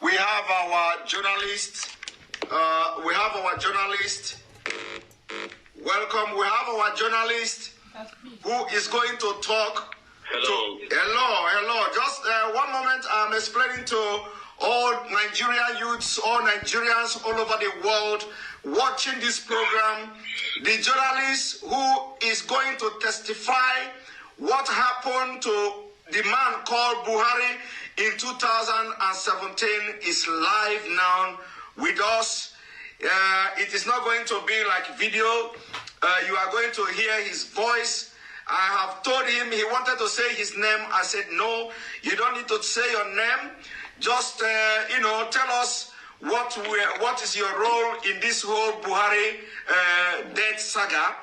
we have our journalist. Welcome. We have our journalist who is going to talk. Hello. Just 1 moment. I'm explaining to all Nigerian youths, all Nigerians all over the world watching this program. The journalist who is going to testify what happened to the man called Buhari in 2017 is live now with us. It is not going to be like video. You are going to hear his voice. I have told him he wanted to say his name. I said, no, you don't need to say your name. Just, tell us what is your role in this whole Buhari death saga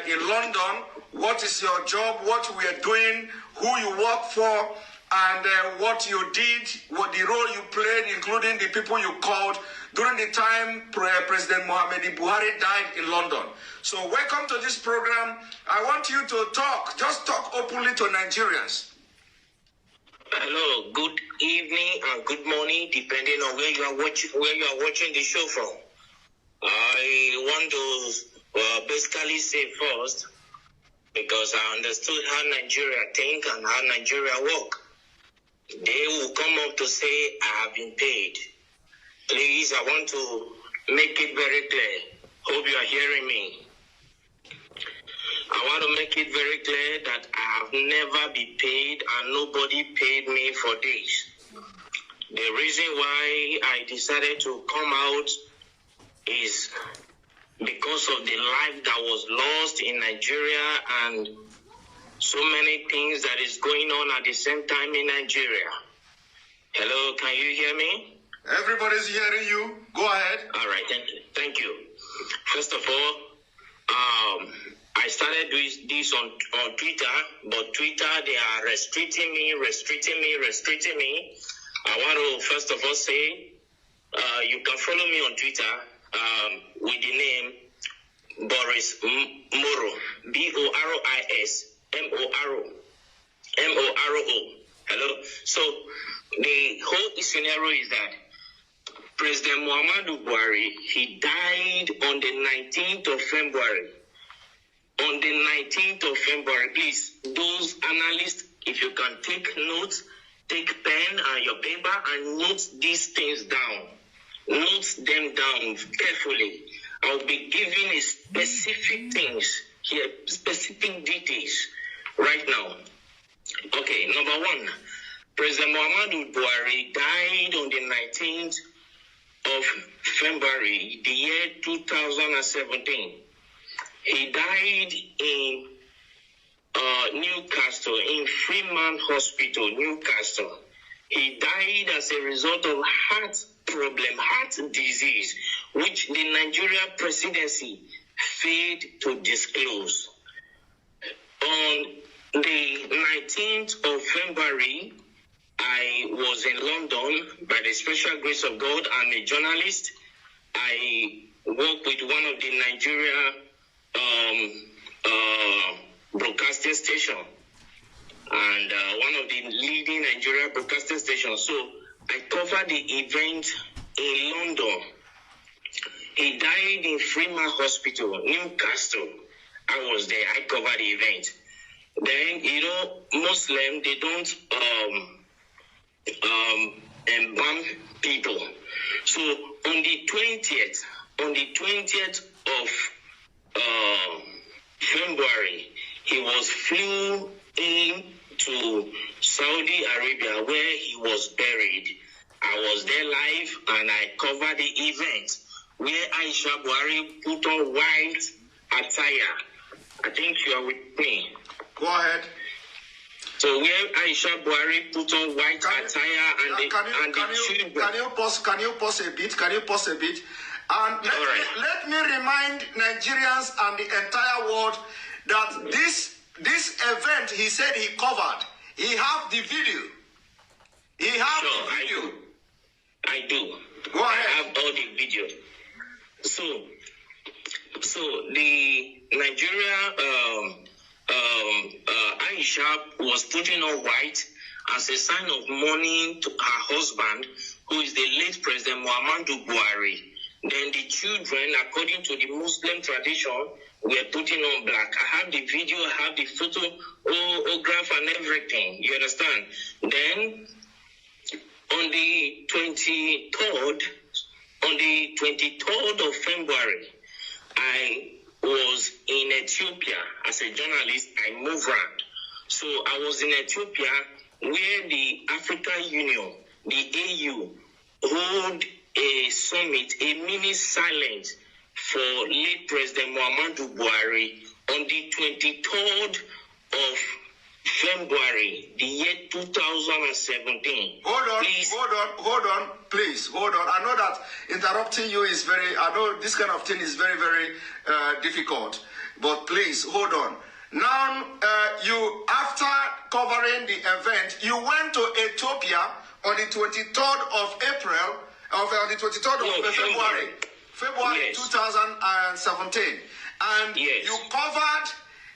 in London. What is your job, what we are doing, who you work for, and what you did, what the role you played, including the people you called during the time President Muhammadu Buhari died in London. So welcome to this program. I want you to talk, just talk openly to Nigerians. Hello, good evening and good morning, depending on where you are watching the show from. I want to basically say first, because I understood how Nigeria think and how Nigeria work. They will come up to say, I have been paid. Please, I want to make it very clear. Hope you are hearing me. I want to make it very clear that I have never been paid and nobody paid me for this. The reason why I decided to come out is because of the life that was lost in Nigeria and so many things that is going on at the same time in Nigeria. Hello, can you hear me? Everybody's hearing you. Go ahead. All right, thank you. First of all, I started doing this on Twitter, but Twitter, they are restricting me. I want to first of all say, you can follow me on Twitter with the name Boris Moro, Boris Moro. Hello. So the whole scenario is that President Muhammadu Buhari, he died on the 19th of February. On the 19th of February, please, those analysts, if you can take notes, take pen and your paper and note these things down. Note them down carefully. I'll be giving a specific things here, specific details right now. Okay, number one, President Muhammadu Buhari died on the 19th of February, the year 2017. He died in Newcastle, in Freeman Hospital, Newcastle. He died as a result of heart disease, which the Nigerian presidency failed to disclose. On the 19th of February, I was in London by the special grace of God. I'm a journalist. I work with one of the Nigeria broadcasting station and one of the leading Nigeria broadcasting stations. So I covered the event in London. He died in Freeman Hospital, Newcastle. I was there. I covered the event. Then, Muslim, they don't embalm people. So on the 20th of February, he was flew in to Saudi Arabia where he was buried. I was there live and I covered the event where Aisha Buhari put on white attire. I think you are with me. Go ahead. So where Aisha Buhari put on white attire and the children. Can you pause a bit? And let me remind Nigerians and the entire world that this event he said he covered, he have the video. I do. Go ahead. I have all the video. So the Nigeria Aisha was putting on white as a sign of mourning to her husband, who is the late President Muhammadu Buhari. Then the children, according to the Muslim tradition, were putting on black. I have the video, I have the photograph and everything. You understand? Then on the 23rd of February, I was in Ethiopia as a journalist. I moved around. So I was in Ethiopia where the African Union, the AU, hold a summit, a mini silence for late President Muhammadu Buhari on the 23rd of February, the year 2017. Hold on, please. I know that interrupting you is I know this kind of thing is very, very difficult. But please, hold on. Now, you, after covering the event, you went to Ethiopia on the 23rd of April, on the 23rd of February Yes. 2017. And Yes.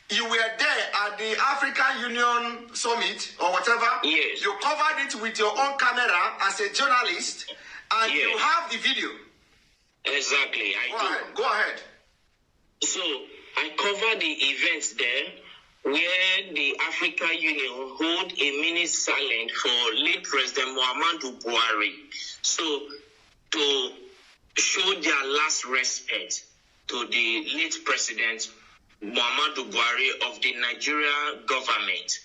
you were there at the African Union Summit or whatever. Yes. You covered it with your own camera as a journalist, and Yes. you have the video. Exactly, I do. Go ahead. So I covered the events there where the African Union hold a minute silent for late President Muhammadu Buhari. So to show their last respect to the late President Muhammadu Buhari of the Nigeria government.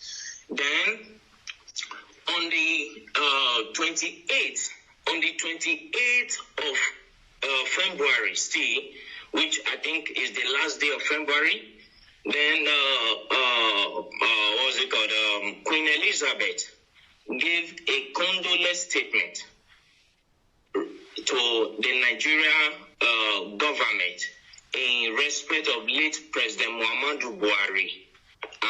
Then on the 28th of February still, which I think is the last day of February, then Queen Elizabeth gave a condolence statement to the Nigeria government in respect of late President Muhammadu Buhari,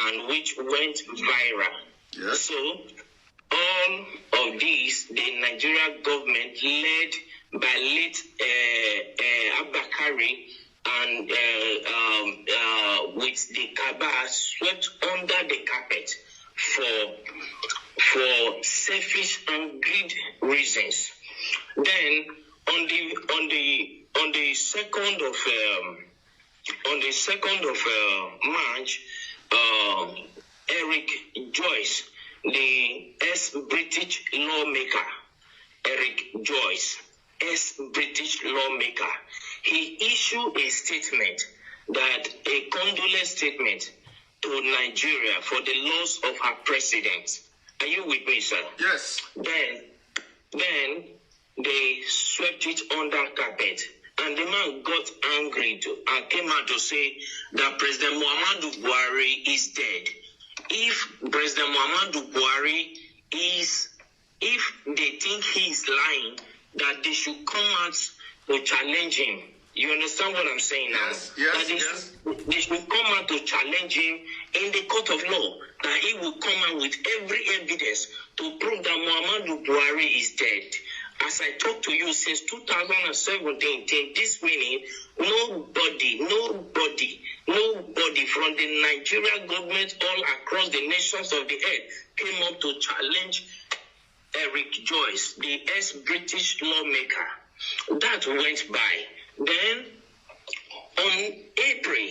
and which went viral. Yes. So all of these, the Nigeria government led by late Abakari and with the Kaaba swept under the carpet for selfish and greed reasons. Then on the 2nd of March, Eric Joyce, the ex-British lawmaker, ex-British lawmaker, he issued a statement, a condolence statement to Nigeria for the loss of her president. Are you with me, sir? Yes. Then they swept it under carpet, and the man got angry and came out to say that President Muhammadu Buhari is dead. If President Muhammadu Buhari if they think he is lying, that they should come out to challenge him. You understand what I'm saying now? Yes. They should come out to challenge him in the court of law, that he will come out with every evidence to prove that Muhammadu Buhari is dead. As I talk to you since 2017, till this minute, nobody from the Nigerian government all across the nations of the earth came up to challenge Eric Joyce, the ex-British lawmaker. That went by. Then on April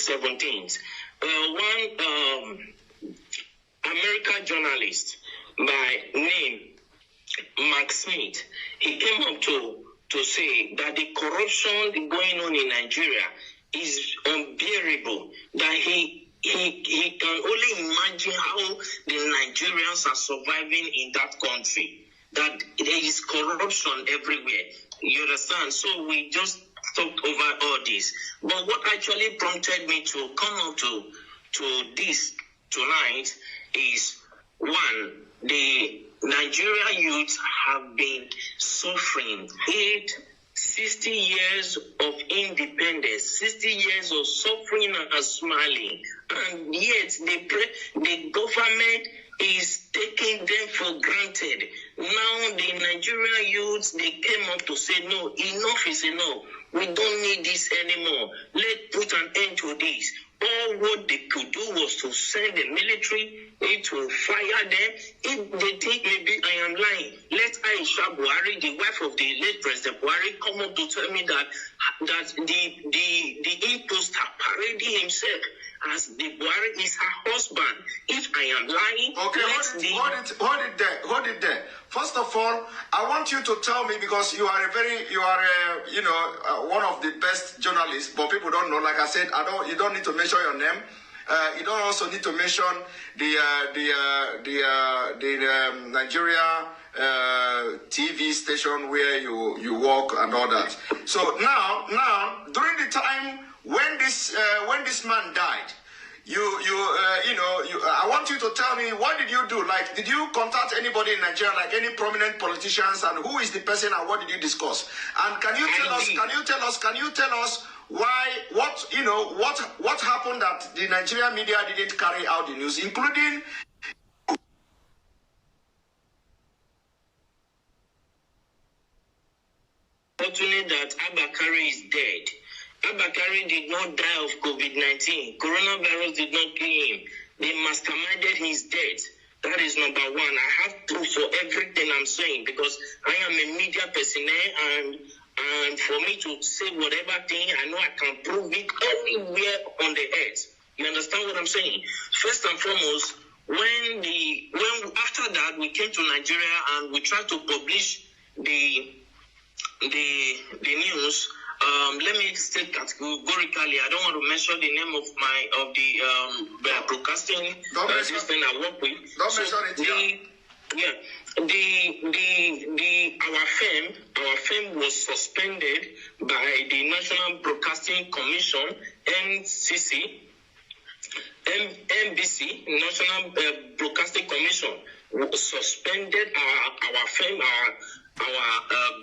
17th, one American journalist by name Mark Smith, he came up to say that the corruption going on in Nigeria is unbearable, that he can only imagine how the Nigerians are surviving in that country, that there is corruption everywhere. You understand? So we just talked over all this. But what actually prompted me to come out to this tonight is, one, the Nigerian youth have been suffering 60 years of independence, 60 years of suffering and smiling, and yet the government is taking taken them for granted. Now the Nigerian youths, they came up to say, no, enough is enough. We don't need this anymore. Let's put an end to this. All what they could do was to send the military to fire them. If they think maybe I am lying, let Aisha Buhari, the wife of the late President Buhari, come up to tell me that the imposter parading himself as the Buhari is her husband. If I am lying, okay, hold it there. First of all, I want you to tell me, because you are one of the best journalists, but people don't know. Like I said, you don't need to mention your name. You don't also need to mention the Nigeria TV station where you work and all that. So now during the time when this man died, I want you to tell me, what did you do? Like, did you contact anybody in Nigeria, like any prominent politicians, and who is the person and what did you discuss? And can you tell us why, what happened that the Nigerian media didn't carry out the news, including fortunate that Abakari is dead. Abakari did not die of COVID-19. Coronavirus did not kill him. They masterminded his death. That is number one. I have proof for everything I'm saying, because I am a media personnel, and for me to say whatever thing, I know I can prove it anywhere on the earth. You understand what I'm saying? First and foremost, when after that we came to Nigeria and we tried to publish the news. Let me state categorically, I don't want to mention the name of the broadcasting system I work with. Don't mention it. Our firm was suspended by the National Broadcasting Commission, NBC, National Broadcasting Commission, suspended our firm, our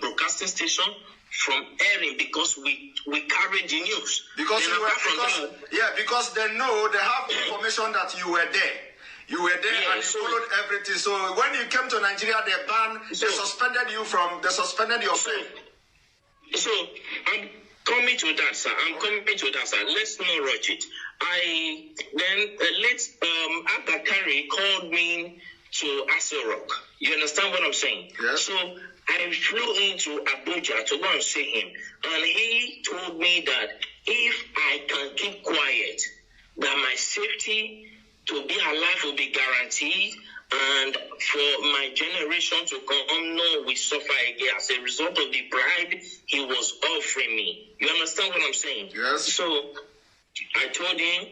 broadcasting station from airing because we carried the news. Because they know, they have information that you were there. You were there, and you followed everything. So when you came to Nigeria, they suspended your firm. So I'm coming to that, sir. Let's not rush it. Abakari called me to answerable. You understand what I'm saying? Yes. So I flew into Abuja to go and see him, and he told me that if I can keep quiet, that my safety to be alive will be guaranteed, and for my generation to come, no, we suffer again as a result of the bribe he was offering me. You understand what I'm saying? Yes. So I told him,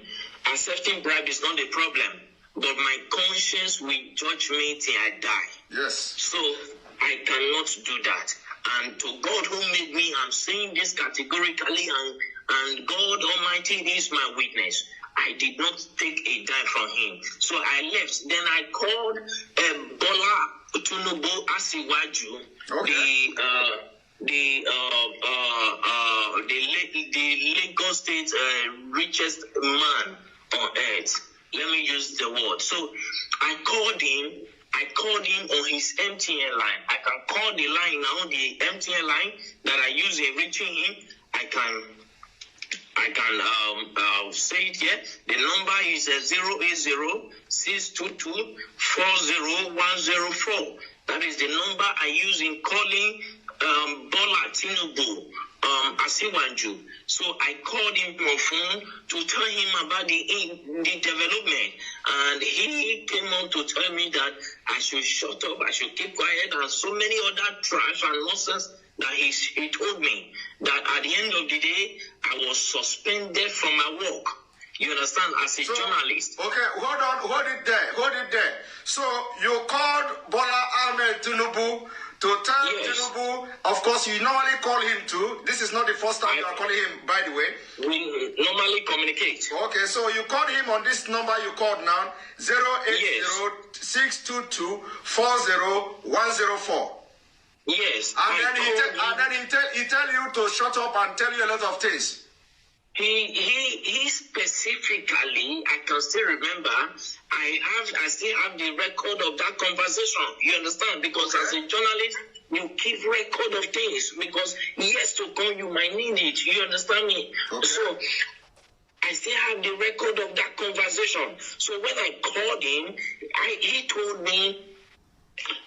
accepting bribe is not the problem, but my conscience will judge me till I die. Yes. So I cannot do that. And to God who made me, I'm saying this categorically, and God Almighty is my witness. I did not take a dime from him. So I left. Then I called Bola Tinubu Asiwaju, the Lagos State richest man on earth. Let me use the word. So I called him on his MTN line. I can call the line now, the MTN line that I use in reaching him. I can say it here. The number is 080-622-40104. That is the number I use in calling Bola Tinubu Asiwaju. So I called him on phone to tell him about the development, and he came on to tell me that I should shut up, I should keep quiet, and so many other trash and nonsense that he told me that at the end of the day, I was suspended from my work. You understand? As a journalist. Okay, hold it there. So you called Bola Ahmed Tinubu to tell Tinubu, of course, you normally call him too. This is not the first time you are calling him, by the way. We normally communicate. Okay, so you called him on this number you called now, 080-622-40104. Yes. And then he tell you to shut up and tell you a lot of things. He specifically, I can still remember, I still have the record of that conversation. You understand? Because as a journalist, you keep record of things because years to come you might need it. You understand me? Okay. So I still have the record of that conversation. So when I called him, he told me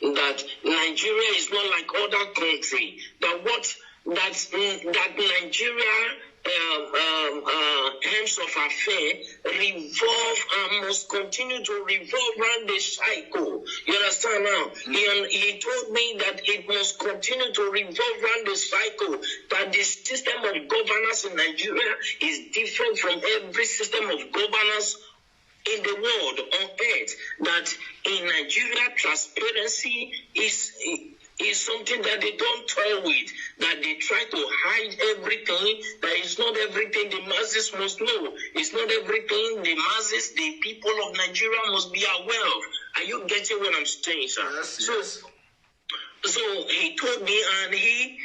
that Nigeria is not like other countries. That Nigeria terms of affair revolve and must continue to revolve around the cycle. You understand now? He told me that it must continue to revolve around the cycle, that the system of governance in Nigeria is different from every system of governance in the world, on earth, that in Nigeria transparency is something that they don't toy with, that they try to hide everything, that it's not everything the masses must know. It's not everything the masses, the people of Nigeria must be aware of. Are you getting what I'm saying, sir? Yes. So he told me, and he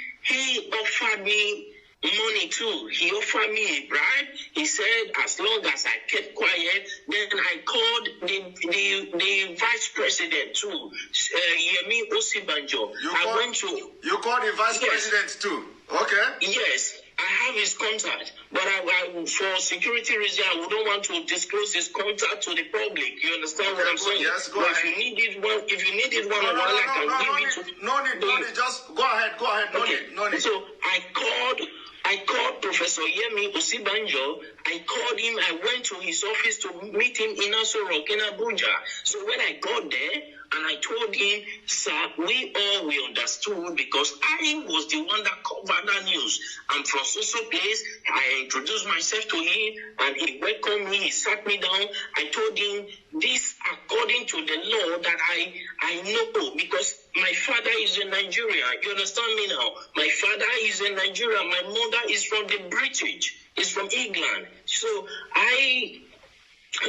offered me money too. He offered me a bribe. He said as long as I kept quiet, then I called the vice president too, Yemi Osibanjo. You called the vice president too? Okay. Yes, I have his contact, but I for security reasons, I wouldn't want to disclose his contact to the public. You understand what I'm saying? Yes, go ahead. If you needed one, I can give it to. No need. Just go ahead. No need. So I called Professor Yemi Osibanjo. I called him. I went to his office to meet him in Aso in Abuja. So when I got there, and I told him, sir, we understood because I was the one that covered that news. I'm from so place. I introduced myself to him, and he welcomed me. He sat me down. I told him this according to the law that I know, because my father is in Nigeria. You understand me now? My father is in Nigeria. My mother is from the British. Is from England. So I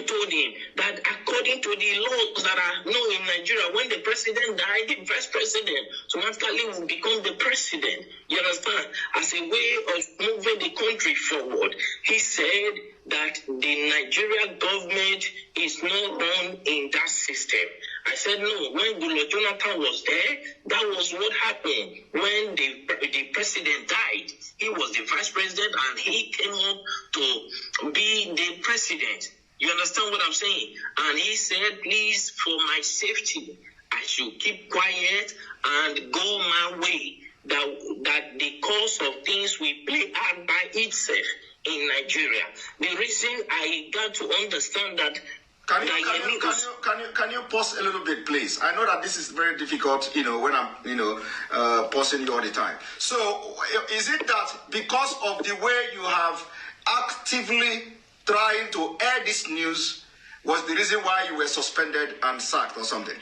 told him that according to the laws that are known in Nigeria, when the president died, the vice president automatically will become the president. You understand? As a way of moving the country forward. He said that the Nigerian government is not run in that system. I said, no, when Goodluck Jonathan was there, that was what happened. When the president died, he was the vice president and he came up to be the president. You understand what I'm saying? And he said, please, for my safety, I should keep quiet and go my way. That the course of things will play out by itself in Nigeria. The reason I got to understand that. Can you pause a little bit, please? I know that this is very difficult, when I'm, pausing you all the time. So, is it that because of the way you have actively trying to air this news was the reason why you were suspended and sacked or something?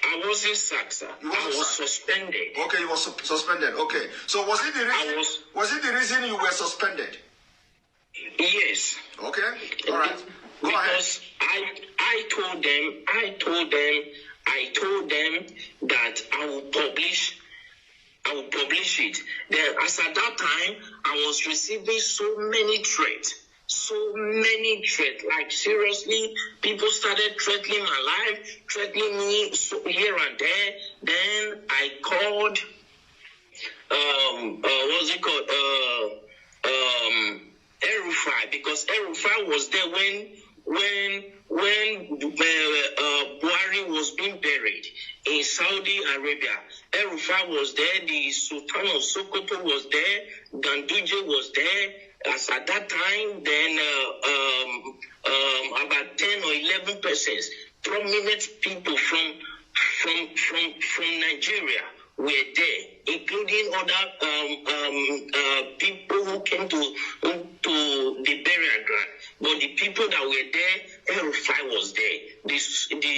I wasn't sacked, sir. I was suspended. Okay, you were suspended. Okay. So was it the reason you were suspended? Yes. Okay. All right. Go because ahead. I told them that I will publish it. Then as at that time, I was receiving so many threats. Like seriously, people started threatening my life, threatening me here and there. Then I called, El-Rufai, because El-Rufai was there when Buhari was being buried in Saudi Arabia. El-Rufai was there, the Sultan of Sokoto was there, Ganduje was there. As at that time, then about 10 or 11 persons, prominent people from Nigeria were there, including other people who came to the burial ground. But the people that were there, El-Rufai was there. The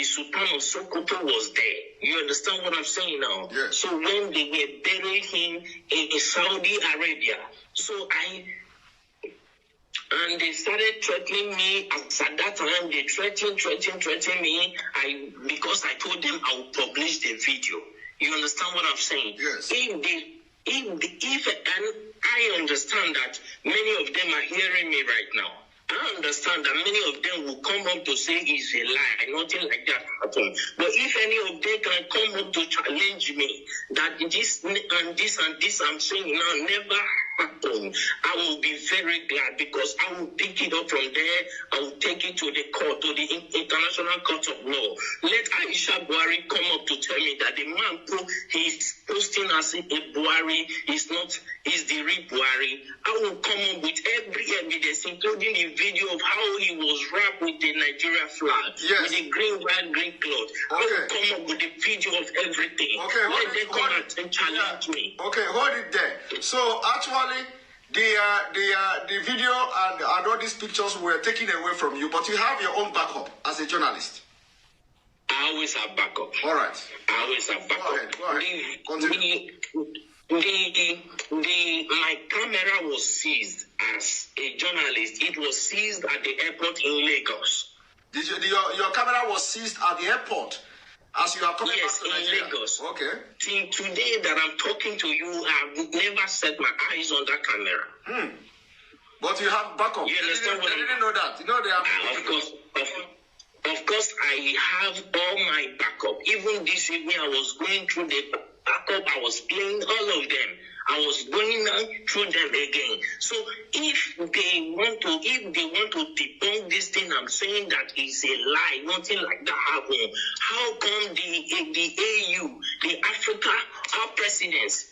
Sultan of Sokoto was there. You understand what I'm saying now? Yes. So when they were burying him in Saudi Arabia, and they started threatening me. At that time, they threatened me. Because I told them I would publish the video. You understand what I'm saying? Yes. And I understand that many of them are hearing me right now. I understand that many of them will come up to say it's a lie, nothing like that happened. But if any of them can come up to challenge me that this and this and this I'm saying now never happened, I will be very glad, because I will pick it up from there. I will take it to the court, to the International Court of Law. Let Aisha Buhari come up to tell me that the man he's posting as a Buhari is the real Buhari. I will come up with every evidence, including the video of how he was wrapped with the Nigeria flag, with the green, white, green cloth. I will come up with the video of everything. Let them come out and challenge me. Okay, hold it there. So actually, the video and all these pictures were taken away from you, but you have your own backup as a journalist. I always have backup. All right. I always have backup. Go ahead. Continue. My camera was seized as a journalist. It was seized at the airport in Lagos. Your camera was seized at the airport as you are coming back to Nigeria? Yes, in Lagos. Okay. Till today that I'm talking to you, I've never set my eyes on that camera. But you have backup. You understand what I didn't know that. You know they have. Of course, I have all my backup. Even this evening, I was going through the backup. I was playing all of them. I was going through them again. So if they want to debunk this thing, I'm saying that it's a lie. Nothing like that happened. How come the AU, the Africa, our presidents,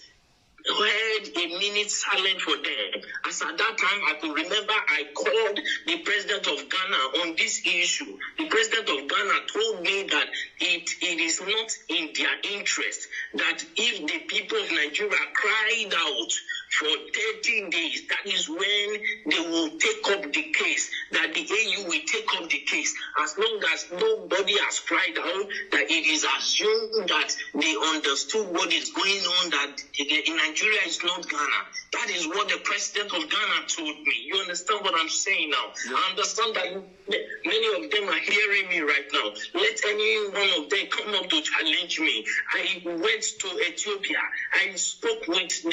had a minute silent for them? As at that time, I could remember I called the president of Ghana on this issue. The president of Ghana told me that it is not in their interest, that if the people of Nigeria cried out for 30 days, that is when they will take up the case, that the AU will take up the case. As long as nobody has cried out, that it is assumed that they understood what is going on, that in Nigeria is not Ghana. That is what the president of Ghana told me. You understand what I'm saying now? Yeah. I understand that many of them are hearing me right now. Let any one of them come up to challenge me. I went to Ethiopia. I spoke with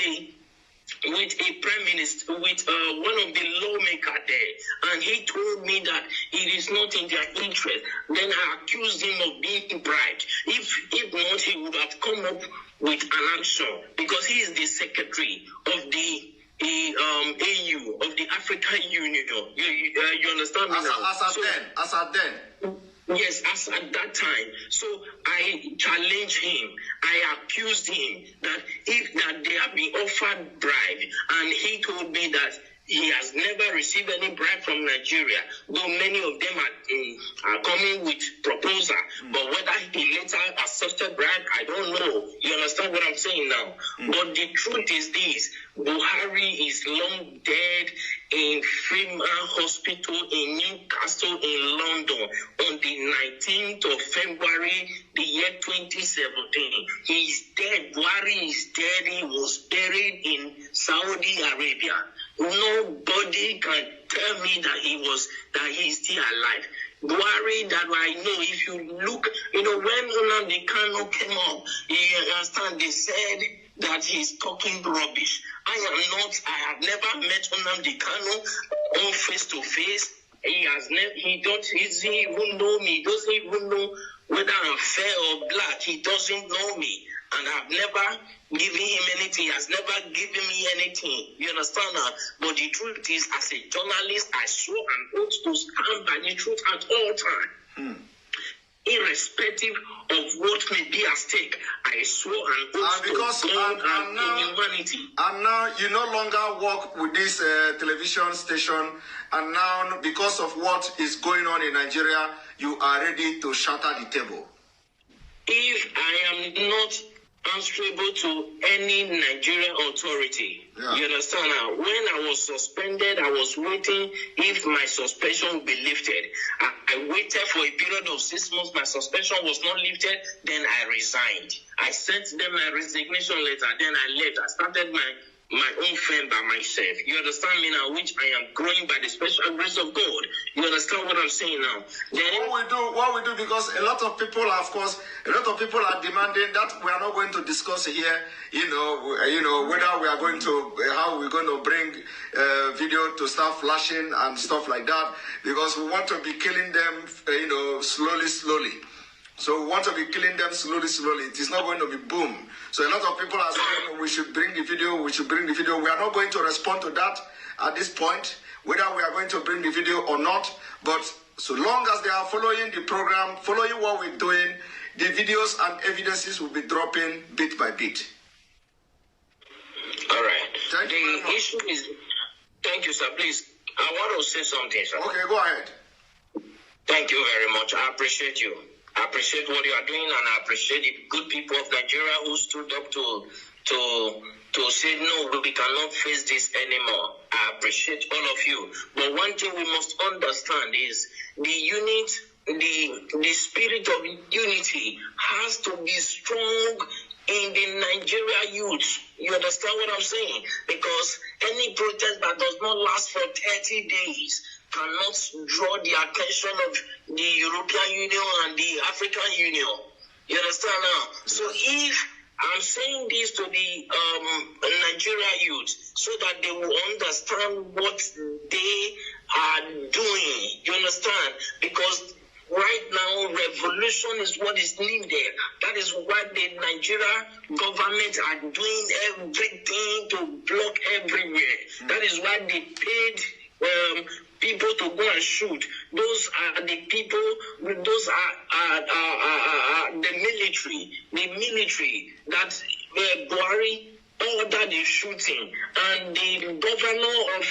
a prime minister, with one of the lawmakers there, and he told me that it is not in their interest. Then I accused him of being bribed. If not, he would have come up with an action, because he is the secretary of the AU, of the African Union. You understand me now? As at then. Yes, as at that time. So I challenged him. I accused him that they have been offered bribe, and he told me that he has never received any bribe from Nigeria, though many of them are coming with proposal. But whether he later accepted bribe, I don't know. You understand what I'm saying now? But the truth is this: Buhari is long dead in Freeman Hospital in Newcastle in London on the 19th of February, the year 2017. He is dead. Buhari is dead. He was buried in Saudi Arabia. Nobody can tell me that he is still alive. Buhari, that I know, if you look, when Nnamdi Kanu came up, you understand, they said that he's talking rubbish. I have never met Nnamdi Kanu on face to face. He doesn't even know me. He doesn't even know whether I'm fair or black. He doesn't know me. And I've never given him anything. He has never given me anything. You understand that? But the truth is, as a journalist, I swore an oath to stand by the truth at all times. Irrespective of what may be at stake, I swore an oath to God and humanity. And now you no longer work with this television station, and now because of what is going on in Nigeria, you are ready to shatter the table. If I am not answerable to any Nigerian authority, you understand now? When I was suspended, I was waiting if my suspension would be lifted. I waited for a period of 6 months. My suspension was not lifted. Then I resigned. I sent them my resignation letter. Then I left. I started my my own friend by myself. You understand me now? Which I am growing by the special grace of God. You understand what I'm saying now? Then what we do, because a lot of people, of course, are demanding that we are not going to discuss here. Whether we are going to, how we're going to bring video to start flashing and stuff like that, because we want to be killing them, slowly. So we want to be killing them slowly. It is not going to be boom. So a lot of people are saying we should bring the video. We are not going to respond to that at this point, whether we are going to bring the video or not. But so long as they are following the program, following what we're doing, the videos and evidences will be dropping bit by bit. All right. The issue is, thank you, sir. Please, I want to say something, sir. Okay, go ahead. Thank you very much. I appreciate you. I appreciate what you are doing, and I appreciate the good people of Nigeria who stood up to say, no, we cannot face this anymore. I appreciate all of you. But one thing we must understand is the spirit of unity has to be strong in the Nigeria youth. You understand what I'm saying? Because any protest that does not last for 30 days cannot draw the attention of the European Union and the African Union. You understand now? So if I'm saying this to the Nigeria youth so that they will understand what they are doing. You understand? Because right now, revolution is what is needed. That is why the Nigeria government are doing everything to block everywhere. That is why they paid people to go and shoot. Those are the people, those are the military that Buhari ordered the shooting, and the governor of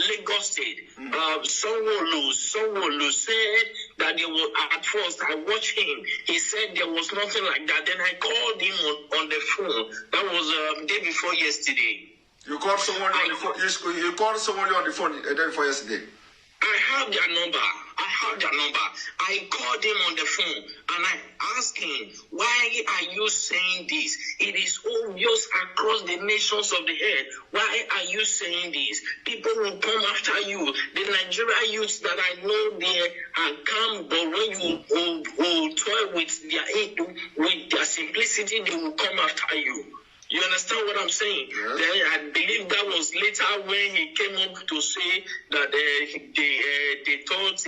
Lagos State, Sanwo-Olu said that they were, at first I watched him, he said there was nothing like that. Then I called him on the phone. That was day before yesterday. You called someone on the phone. You called someone on the phone the day before yesterday. I have their number. I called him on the phone and I asked him, why are you saying this? It is obvious across the nations of the earth. Why are you saying this? People will come after you. The Nigerian youths that I know there are calm, but when you toy with their simplicity, they will come after you. You understand what I'm saying? Yes. Then I believe that was later when he came up to say that they thought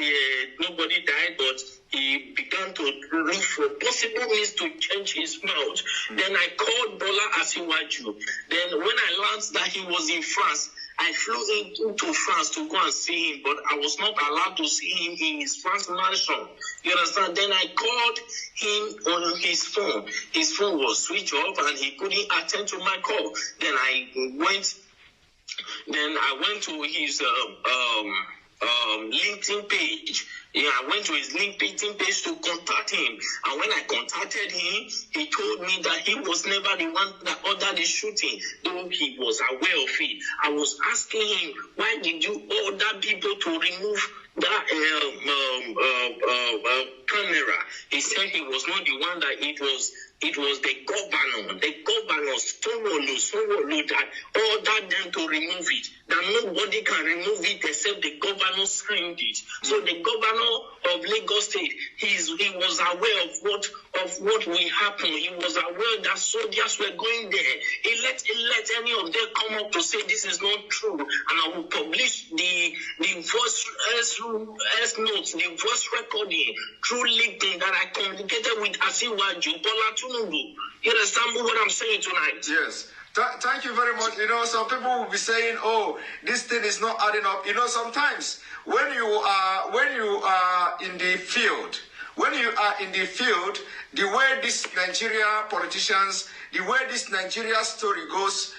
nobody died, but he began to look for possible means to change his mouth. Then I called Bola Asiwaju. Then when I learned that he was in France, I flew into France to go and see him, but I was not allowed to see him in his France mansion. You understand? Then I called him on his phone. His phone was switched off and he couldn't attend to my call. Then I went to his LinkedIn page. Yeah, I went to his LinkedIn page to contact him. And when I contacted him, he told me that he was never the one that ordered the shooting, though he was aware of it. I was asking him, why did you order people to remove that camera? He said he was not the one, that it was the governor Sanwo-Olu that ordered them to remove it. That nobody can remove it except the governor signed it. So the governor of Lagos State, he was aware of what will happen. He was aware that soldiers were going there. He let any of them come up to say this is not true, and I will publish the voice notes, the voice recording through LinkedIn that I communicated with Asiwaju Bola Tinubu. You understand what I'm saying tonight? Yes. Thank you very much. Some people will be saying, "Oh, this thing is not adding up." Sometimes when you are in the field, the way these Nigeria politicians, the way this Nigeria story goes,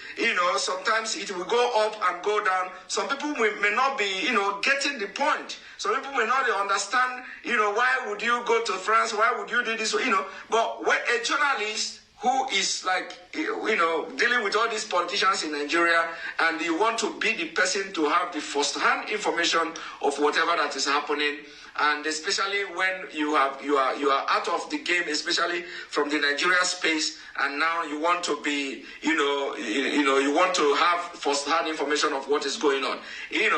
sometimes it will go up and go down. Some people may not be, getting the point. Some people may not understand, why would you go to France? Why would you do this? But when a journalist who is dealing with all these politicians in Nigeria, and you want to be the person to have the first-hand information of whatever that is happening, and especially when you are out of the game, especially from the Nigeria space, and now you want to be, you want to have first-hand information of what is going on.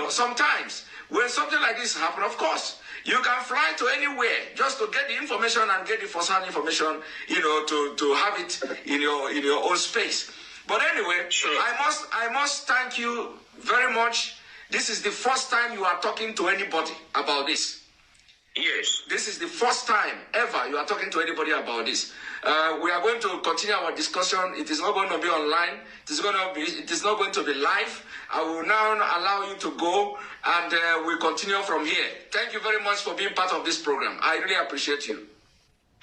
Sometimes when something like this happens, of course, you can fly to anywhere just to get the information and get the first-hand information, to have it in your own space. But anyway, sure. I must thank you very much. This is the first time you are talking to anybody about this. Yes. This is the first time ever you are talking to anybody about this. We are going to continue our discussion. It is not going to be online. It is not going to be live. I will now allow you to go, and we'll continue from here. Thank you very much for being part of this program. I really appreciate you.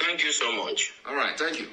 Thank you so much. All right. Thank you.